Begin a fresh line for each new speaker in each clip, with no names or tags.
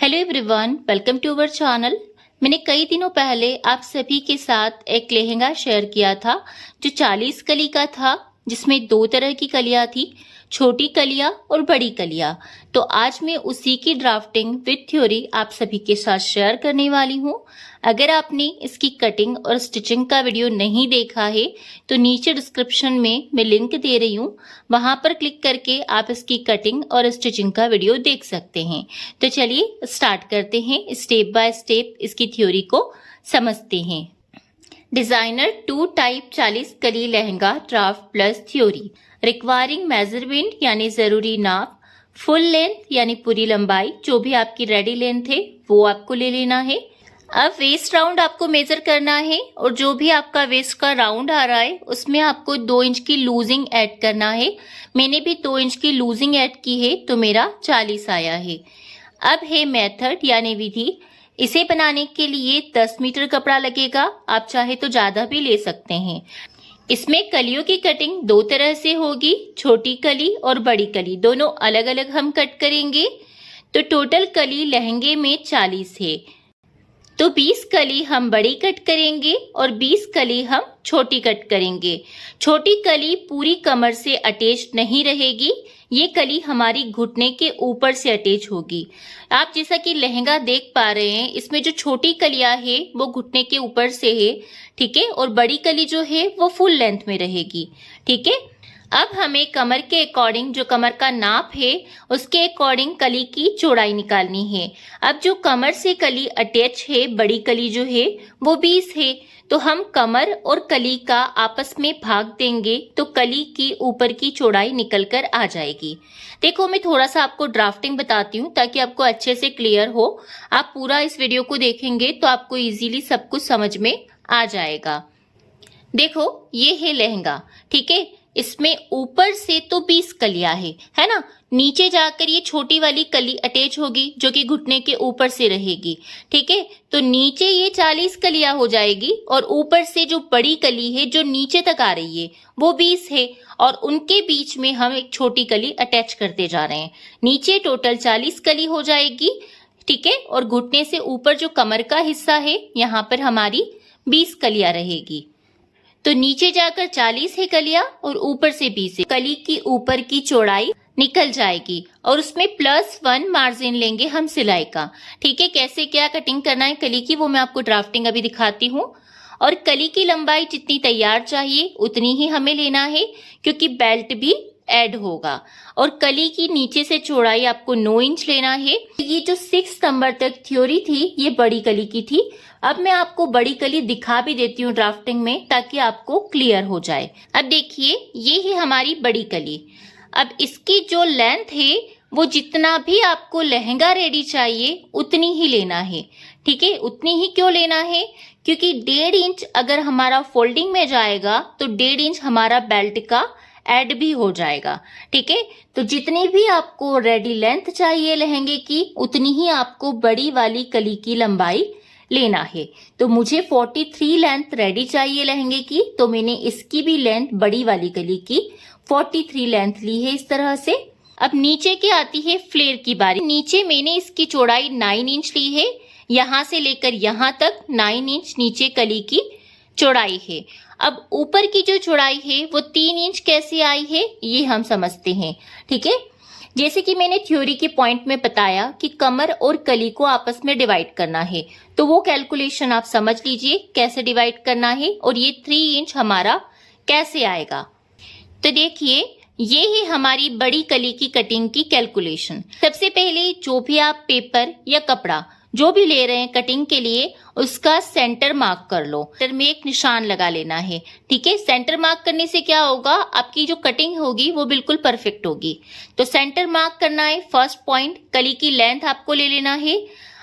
Hello everyone, welcome to our channel. मैंने कई दिनों पहले आप सभी के साथ एक लहंगा शेयर किया था जो 40 कली का था, जिसमें दो तरह की कलियां थी, छोटी कलियां और बड़ी कलियां। तो आज मैं उसी की ड्राफ्टिंग विद थ्योरी आप सभी के साथ शेयर करने वाली हूं। अगर आपने इसकी कटिंग और स्टिचिंग का वीडियो नहीं देखा है तो नीचे डिस्क्रिप्शन में मैं लिंक दे रही हूं, वहां पर क्लिक करके आप इसकी कटिंग और स्टिचिंग का वीडियो देख सकते हैं। तो चलिए स्टार्ट करते हैं, स्टेप बाय स्टेप इसकी थ्योरी को समझते हैं। डिजाइनर 2 टाइप 40 कली lehenga draft plus theory. Requiring measurement यानी जरूरी नाप, फुल लेंथ यानी पूरी लंबाई, जो भी आपकी रेडी लेंथ है वो आपको ले लेना है। अब वेस्ट राउंड आपको मेजर करना है और जो भी आपका वेस्ट का राउंड आ रहा है उसमें आपको 2 इंच की लूजिंग ऐड करना है। मैंने भी 2 इंच की लूजिंग ऐड की है तो मेरा 40 आया है। अब है मेथड यानी विधि। इसे बनाने के लिए 10 मीटर कपड़ा लगेगा, आप चाहे तो ज्यादा भी ले सकते हैं। इसमें कलियों की कटिंग 2 तरह से होगी, छोटी कली और बड़ी कली, दोनों अलग अलग हम कट करेंगे। तो टोटल कली लहंगे में 40 है, तो 20 कली हम बड़ी कट करेंगे और 20 कली हम छोटी कट करेंगे। छोटी कली पूरी कमर से अटैच नहीं रहेगी, ये कली हमारी घुटने के ऊपर से अटैच होगी। आप जैसा कि लहंगा देख पा रहे हैं, इसमें जो छोटी कलियां है वो घुटने के ऊपर से है, ठीक है, और बड़ी कली जो है वो फुल लेंथ में रहेगी, ठीक है। अब हमें कमर के अकॉर्डिंग, जो कमर का नाप है उसके अकॉर्डिंग कली की चौड़ाई निकालनी है। अब जो कमर से कली अटैच है, बड़ी कली जो है वो 20 है, तो हम कमर और कली का आपस में भाग देंगे तो कली की ऊपर की चौड़ाई निकल कर आ जाएगी। देखो, मैं थोड़ा सा आपको ड्राफ्टिंग बताती हूँ ताकि आपको अच्छे से क्लियर हो। आप पूरा इस वीडियो को देखेंगे तो आपको इजीली सब कुछ समझ में आ जाएगा। देखो, ये है लहंगा, ठीक है। इसमें ऊपर से तो 20 कलियां है ना, नीचे जाकर ये छोटी वाली कली अटैच होगी जो कि घुटने के ऊपर से रहेगी, ठीक है। तो नीचे ये 40 कलियां हो जाएगी और ऊपर से जो बड़ी कली है जो नीचे तक आ रही है वो 20 है और उनके बीच में हम एक छोटी कली अटैच करते जा रहे हैं। नीचे टोटल 40 कली हो जाएगी, ठीक है, और घुटने से ऊपर जो कमर का हिस्सा है यहाँ पर हमारी 20 कलियां रहेगी। तो नीचे जाकर 40 है कलियां और ऊपर से 20 है। कली की ऊपर की चौड़ाई निकल जाएगी और उसमें +1 मार्जिन लेंगे हम सिलाई का, ठीक है। कैसे क्या कटिंग करना है कली की वो मैं आपको ड्राफ्टिंग अभी दिखाती हूँ। और कली की लंबाई जितनी तैयार चाहिए उतनी ही हमें लेना है, क्योंकि बेल्ट भी ऐड होगा। और कली की नीचे से चौड़ाई आपको 9 इंच लेना है। ये जो 6 नंबर तक थ्योरी थी ये बड़ी कली की थी। अब मैं आपको बड़ी कली दिखा भी देती हूँ ड्राफ्टिंग में ताकि आपको क्लियर हो जाए। अब देखिए, ये है हमारी बड़ी कली। अब इसकी जो लेंथ है वो जितना भी आपको लहंगा रेडी चाहिए उतनी ही लेना है, ठीक है। उतनी ही क्यों लेना है, क्योंकि 1.5 इंच अगर हमारा फोल्डिंग में जाएगा तो 1.5 इंच हमारा बेल्ट का ऐड भी हो जाएगा, ठीक है। तो जितनी भी आपको रेडी लेंथ चाहिए लहंगे की उतनी ही आपको बड़ी वाली कली की लंबाई लेना है। तो मुझे 43 लेंथ रेडी चाहिए लहंगे की, तो मैंने इसकी भी लेंथ बड़ी वाली कली की 43 लेंथ ली है इस तरह से। अब नीचे की आती है फ्लेयर की बारी। नीचे मैंने इसकी चौड़ाई 9 इंच ली है, यहां से लेकर यहां तक 9 इंच नीचे कली की चौड़ाई है। अब ऊपर की जो चौड़ाई है वो 3 इंच कैसे आई है ये हम समझते हैं, ठीक है। जैसे कि मैंने थ्योरी के पॉइंट में बताया कि कमर और कली को आपस में डिवाइड करना है, तो वो कैलकुलेशन आप समझ लीजिए कैसे डिवाइड करना है और ये 3 इंच हमारा कैसे आएगा। तो देखिए, ये है हमारी बड़ी कली की कटिंग की कैलकुलेशन। सबसे पहले जो भी आप पेपर या कपड़ा जो भी ले रहे हैं कटिंग के लिए उसका सेंटर मार्क कर लो। सेंटर में एक निशान लगा लेना है, ठीक है। सेंटर मार्क करने से क्या होगा, आपकी जो कटिंग होगी वो बिल्कुल परफेक्ट होगी। तो सेंटर मार्क करना है फर्स्ट पॉइंट। कली की लेंथ आपको ले लेना है।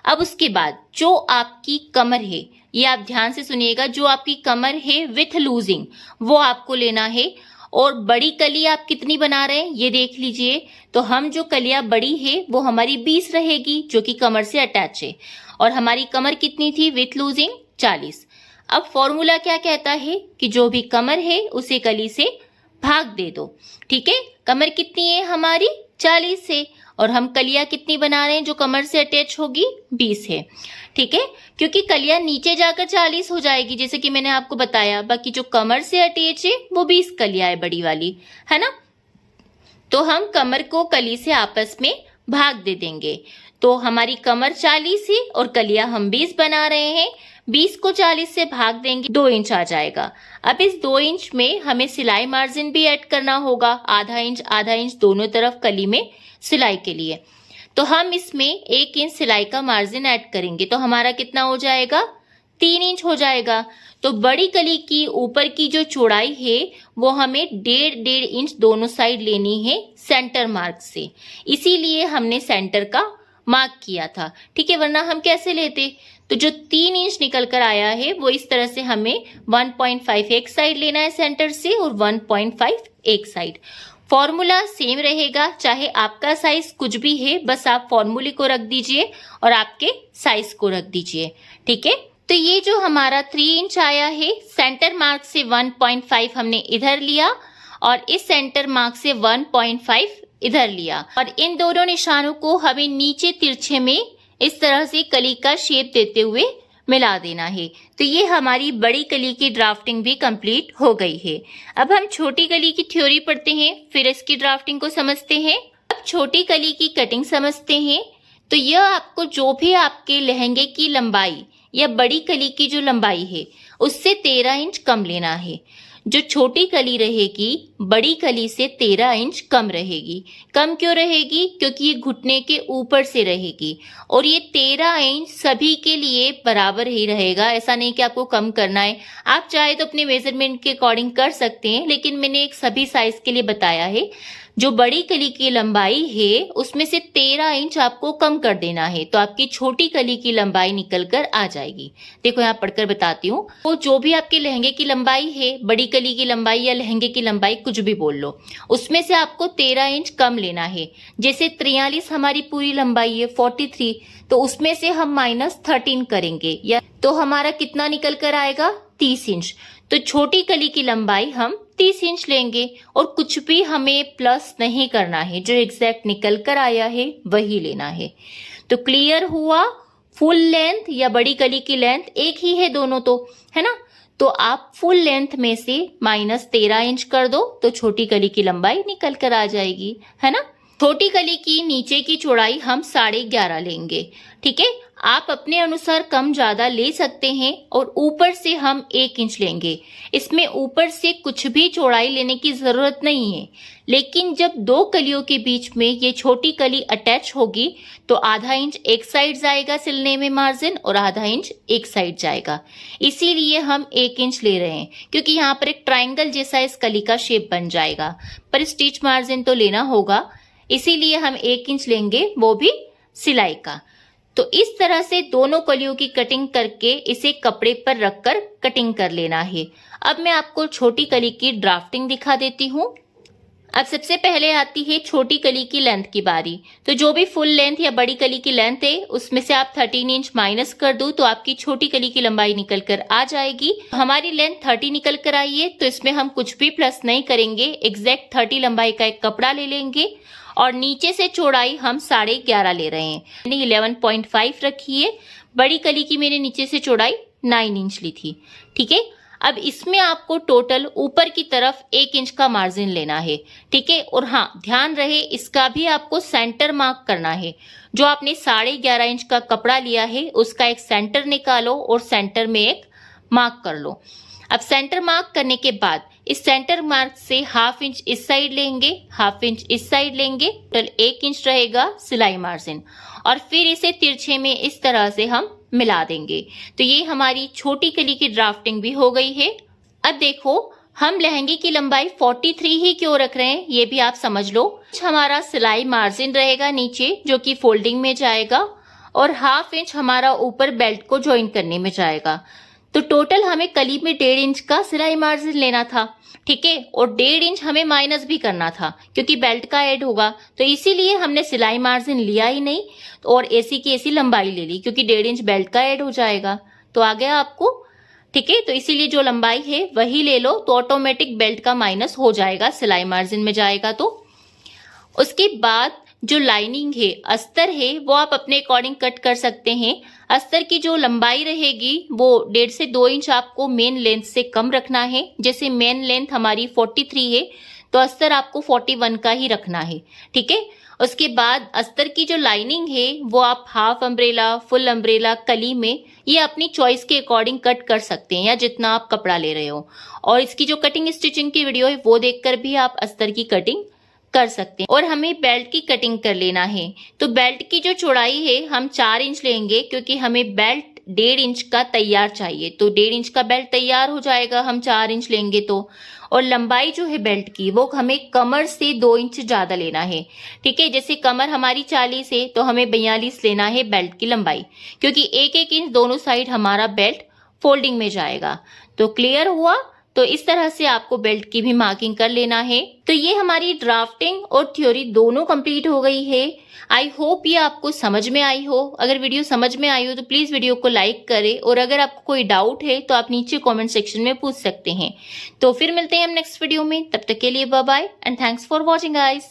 अब उसके बाद जो आपकी कमर है, ये आप ध्यान से सुनिएगा, जो आपकी कमर है विथ लूजिंग वो आपको लेना है। और बड़ी कली आप कितनी बना रहे हैं ये देख लीजिए। तो हम जो कलियां बड़ी है वो हमारी 20 रहेगी जो कि कमर से अटैच है, और हमारी कमर कितनी थी विथ लूजिंग 40। अब फॉर्मूला क्या कहता है कि जो भी कमर है उसे कली से भाग दे दो, ठीक है। कमर कितनी है हमारी 40 है और हम कलियां कितनी बना रहे हैं जो कमर से अटैच होगी, 20 है। ठीक है, क्योंकि कलियां नीचे जाकर 40 हो जाएगी जैसे कि मैंने आपको बताया। बाकी जो कमर से अटैच है वो 20 कलियां है बड़ी वाली, है ना। तो हम कमर को कली से आपस में भाग दे देंगे। तो हमारी कमर 40 है और कलियां हम 20 बना रहे हैं। 20 को 40 से भाग देंगे, 2 इंच आ जाएगा। अब इस 2 इंच में हमें सिलाई मार्जिन भी ऐड करना होगा, आधा इंच दोनों तरफ कली में सिलाई के लिए। तो हम इसमें 1 इंच सिलाई का मार्जिन ऐड करेंगे, तो हमारा कितना हो जाएगा, 3 इंच हो जाएगा। तो बड़ी कली की ऊपर की जो चौड़ाई है वो हमें 1.5 इंच दोनों साइड लेनी है सेंटर मार्क से, इसीलिए हमने सेंटर का मार्क किया था। ठीक है, वरना हम कैसे लेते। तो जो 3 इंच निकल कर आया है वो इस तरह से हमें 1.5 एक साइड लेना है सेंटर से और 1.5 एक साइड। फॉर्मूला सेम रहेगा, चाहे आपका साइज कुछ भी है, बस आप फॉर्मूले को रख दीजिए और आपके साइज को रख दीजिए। ठीक है, तो ये जो हमारा 3 इंच आया है, सेंटर मार्क से 1.5 हमने इधर लिया और इस सेंटर मार्क से 1.5 इधर लिया, और इन दोनों निशानों को हमें नीचे तिरछे में इस तरह से कली का शेप देते हुए मिला देना है। तो ये हमारी बड़ी कली की ड्राफ्टिंग भी कंप्लीट हो गई है। अब हम छोटी कली की थ्योरी पढ़ते हैं, फिर इसकी ड्राफ्टिंग को समझते हैं। अब छोटी कली की कटिंग समझते हैं। तो यह आपको जो भी आपके लहंगे की लंबाई या बड़ी कली की जो लंबाई है उससे 13 इंच कम लेना है। जो छोटी कली रहेगी बड़ी कली से 13 इंच कम रहेगी। कम क्यों रहेगी, क्योंकि ये घुटने के ऊपर से रहेगी, और ये 13 इंच सभी के लिए बराबर ही रहेगा। ऐसा नहीं कि आपको कम करना है, आप चाहे तो अपने मेजरमेंट के अकॉर्डिंग कर सकते हैं, लेकिन मैंने एक सभी साइज के लिए बताया है। जो बड़ी कली की लंबाई है उसमें से 13 इंच आपको कम कर देना है, तो आपकी छोटी कली की लंबाई निकल कर आ जाएगी। देखो यहाँ पढ़कर बताती हूँ। तो जो भी आपके लहंगे की लंबाई है, बड़ी कली की लंबाई या लहंगे की लंबाई कुछ भी बोल लो, उसमें से आपको 13 इंच कम लेना है। जैसे 43 हमारी पूरी लंबाई है 43, तो उसमें से हम -13 करेंगे, या तो हमारा कितना निकल कर आएगा, 30 इंच। तो छोटी कली की लंबाई हम 30 इंच लेंगे और कुछ भी हमें प्लस नहीं करना है, जो एग्जैक्ट निकल कर आया है वही लेना है। तो क्लियर हुआ, फुल लेंथ या बड़ी कली की लेंथ एक ही है दोनों, तो है ना। तो आप फुल लेंथ में से -13 इंच कर दो तो छोटी कली की लंबाई निकल कर आ जाएगी, है ना। छोटी कली की नीचे की चौड़ाई हम 11.5 लेंगे। ठीक है, आप अपने अनुसार कम ज्यादा ले सकते हैं, और ऊपर से हम 1 इंच लेंगे। इसमें ऊपर से कुछ भी चौड़ाई लेने की जरूरत नहीं है, लेकिन जब 2 कलियों के बीच में ये छोटी कली अटैच होगी तो आधा इंच एक साइड जाएगा सिलने में मार्जिन, और आधा इंच एक साइड जाएगा। इसीलिए हम 1 इंच ले रहे हैं, क्योंकि यहाँ पर एक ट्राइंगल जैसा इस कली का शेप बन जाएगा, पर स्टिच मार्जिन तो लेना होगा, इसीलिए हम 1 इंच लेंगे, वो भी सिलाई का। तो इस तरह से दोनों कलियों की कटिंग करके इसे कपड़े पर रखकर कटिंग कर लेना है। अब मैं आपको छोटी कली की ड्राफ्टिंग दिखा देती हूँ। अब सबसे पहले आती है छोटी कली की लेंथ की बारी। तो जो भी फुल लेंथ या बड़ी कली की लेंथ है उसमें से आप 13 इंच माइनस कर दो तो आपकी छोटी कली की लंबाई निकल कर आ जाएगी। हमारी लेंथ 30 निकल कर आई है, तो इसमें हम कुछ भी प्लस नहीं करेंगे, एग्जैक्ट 30 लंबाई का एक कपड़ा ले लेंगे और नीचे से चौड़ाई हम 11.5 ले रहे हैं। मैंने 11.5 रखी है। बड़ी कली की मैंने नीचे से चौड़ाई 9 इंच ली थी। ठीक है, अब इसमें आपको टोटल ऊपर की तरफ 1 इंच का मार्जिन लेना है। ठीक है, और हाँ ध्यान रहे इसका भी आपको सेंटर मार्क करना है। जो आपने 11.5 इंच का कपड़ा लिया है उसका एक सेंटर निकालो और सेंटर में एक मार्क कर लो। अब सेंटर मार्क करने के बाद इस सेंटर मार्क से 1/2 इंच इस साइड लेंगे, 1/2 इंच इस साइड लेंगे, टोटल 1 इंच रहेगा सिलाई मार्जिन, और फिर इसे तिरछे में इस तरह से हम मिला देंगे। तो ये हमारी छोटी कली की ड्राफ्टिंग भी हो गई है। अब देखो हम लहंगे की लंबाई 43 ही क्यों रख रहे हैं ये भी आप समझ लो। हमारा सिलाई मार्जिन रहेगा नीचे जो कि फोल्डिंग में जाएगा, और 1/2 इंच हमारा ऊपर बेल्ट को ज्वाइन करने में जाएगा। तो टोटल हमें कली में 1.5 इंच का सिलाई मार्जिन लेना था। ठीक है, और 1.5 इंच हमें माइनस भी करना था क्योंकि बेल्ट का ऐड होगा, तो इसीलिए हमने सिलाई मार्जिन लिया ही नहीं और ऐसी की ऐसी लंबाई ले ली क्योंकि 1.5 इंच बेल्ट का ऐड हो जाएगा। तो आ गया आपको। ठीक है, तो इसीलिए जो लंबाई है वही ले लो, तो ऑटोमेटिक बेल्ट का माइनस हो जाएगा, सिलाई मार्जिन में जाएगा। तो उसके बाद जो लाइनिंग है, अस्तर है, वो आप अपने अकॉर्डिंग कट कर सकते हैं। अस्तर की जो लंबाई रहेगी वो 1.5 से 2 इंच आपको मेन लेंथ से कम रखना है। जैसे मेन लेंथ हमारी 43 है तो अस्तर आपको 41 का ही रखना है, ठीक है। उसके बाद अस्तर की जो लाइनिंग है वो आप हाफ अम्ब्रेला, फुल अम्ब्रेला, कली में, ये अपनी चॉइस के अकॉर्डिंग कट कर सकते हैं या जितना आप कपड़ा ले रहे हो। और इसकी जो कटिंग स्टिचिंग की वीडियो है वो देखकर भी आप अस्तर की कटिंग कर सकते हैं। और हमें बेल्ट की कटिंग कर लेना है। तो बेल्ट की जो चौड़ाई है हम 4 इंच लेंगे, क्योंकि हमें बेल्ट 1.5 इंच का तैयार चाहिए। तो 1.5 इंच का बेल्ट तैयार हो जाएगा हम 4 इंच लेंगे तो। और लंबाई जो है बेल्ट की वो हमें कमर से 2 इंच ज्यादा लेना है, ठीक है। जैसे कमर हमारी 40 है तो हमें 42 लेना है बेल्ट की लंबाई, क्योंकि 1-1 इंच दोनों साइड हमारा बेल्ट फोल्डिंग में जाएगा। तो क्लियर हुआ। तो इस तरह से आपको बेल्ट की भी मार्किंग कर लेना है। तो ये हमारी ड्राफ्टिंग और थ्योरी दोनों कंप्लीट हो गई है। आई होप ये आपको समझ में आई हो। अगर वीडियो समझ में आई हो तो प्लीज वीडियो को लाइक करें, और अगर आपको कोई डाउट है तो आप नीचे कमेंट सेक्शन में पूछ सकते हैं। तो फिर मिलते हैं हम नेक्स्ट वीडियो में। तब तक के लिए bye bye and thanks for watching guys.